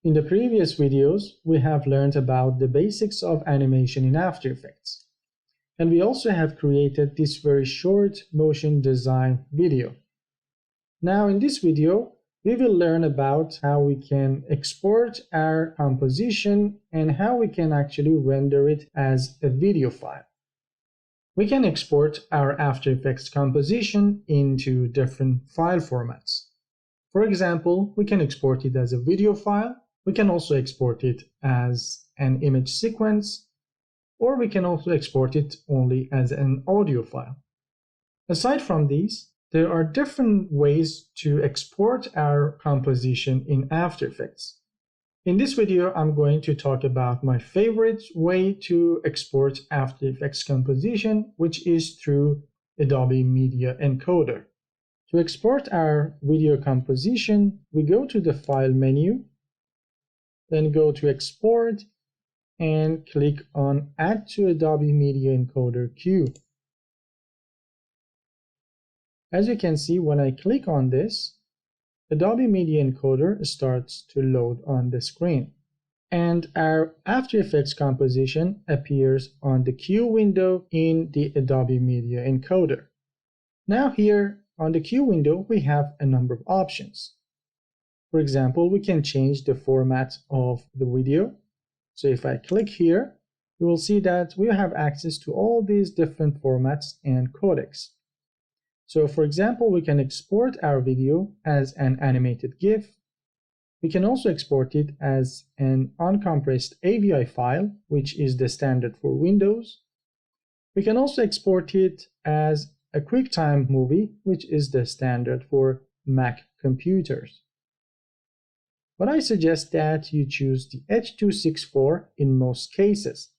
In the previous videos, we have learned about the basics of animation in After Effects. And we also have created this very short motion design video. Now in this video, we will learn about how we can export our composition and how we can actually render it as a video file. We can export our After Effects composition into different file formats. For example, we can export it as a video file. We can also export it as an image sequence, or we can also export it only as an audio file. Aside from these, there are different ways to export our composition in After Effects. In this video, I'm going to talk about my favorite way to export After Effects composition, which is through Adobe Media Encoder. To export our video composition, we go to the File menu, then go to Export, and click on Add to Adobe Media Encoder Queue. As you can see, when I click on this, Adobe Media Encoder starts to load on the screen, and our After Effects composition appears on the queue window in the Adobe Media Encoder. Now here on the queue window, we have a number of options. For example, we can change the format of the video. So if I click here, you will see that we have access to all these different formats and codecs. So for example, we can export our video as an animated GIF. We can also export it as an uncompressed AVI file, which is the standard for Windows. We can also export it as a QuickTime movie, which is the standard for Mac computers. But I suggest that you choose the H.264 in most cases.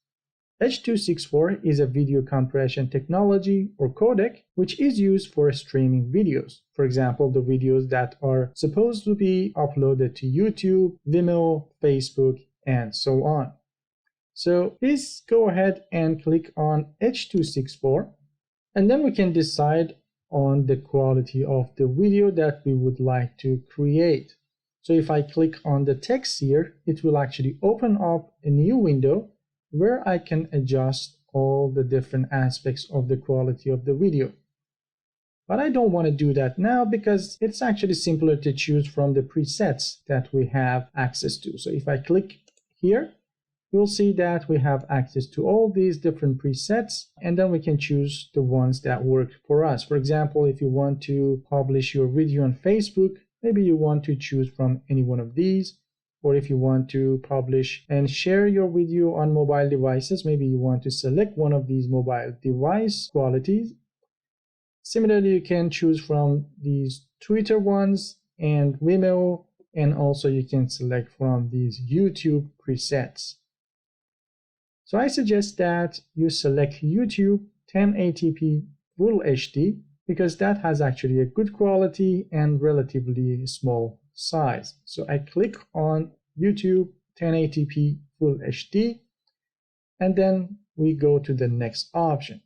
H.264 is a video compression technology or codec which is used for streaming videos. For example, the videos that are supposed to be uploaded to YouTube, Vimeo, Facebook, and so on. So please go ahead and click on H.264, and then we can decide on the quality of the video that we would like to create. So if I click on the text here, it will actually open up a new window where I can adjust all the different aspects of the quality of the video. But I don't want to do that now because it's actually simpler to choose from the presets that we have access to. So if I click here, you'll see that we have access to all these different presets, and then we can choose the ones that work for us. For example, if you want to publish your video on Facebook, maybe you want to choose from any one of these. Or if you want to publish and share your video on mobile devices, maybe you want to select one of these mobile device qualities. Similarly, you can choose from these Twitter ones and Vimeo, and also you can select from these YouTube presets. So I suggest that you select YouTube 1080p Full HD because that has actually a good quality and relatively small size. So I click on YouTube 1080p Full HD, and then we go to the next option.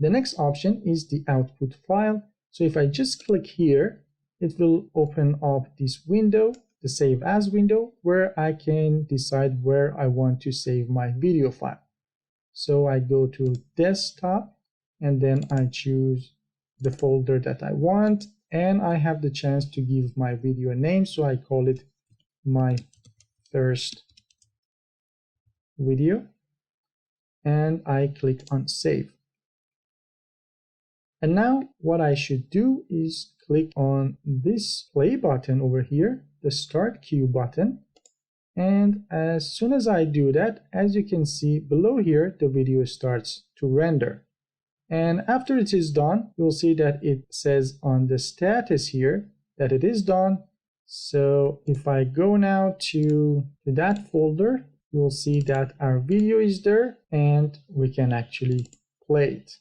The next option is the output file. So if I just click here, it will open up this window, the Save As window, where I can decide where I want to save my video file. So I go to Desktop, and then I choose the folder that I want, and I have the chance to give my video a name, so I call it my first video, and I click on Save. And now what I should do is click on this play button over here, the Start Queue button, and as soon as I do that, as you can see below here, the video starts to render. And after it is done, you'll see that it says on the status here that it is done. So if I go now to that folder, you'll see that our video is there and we can actually play it.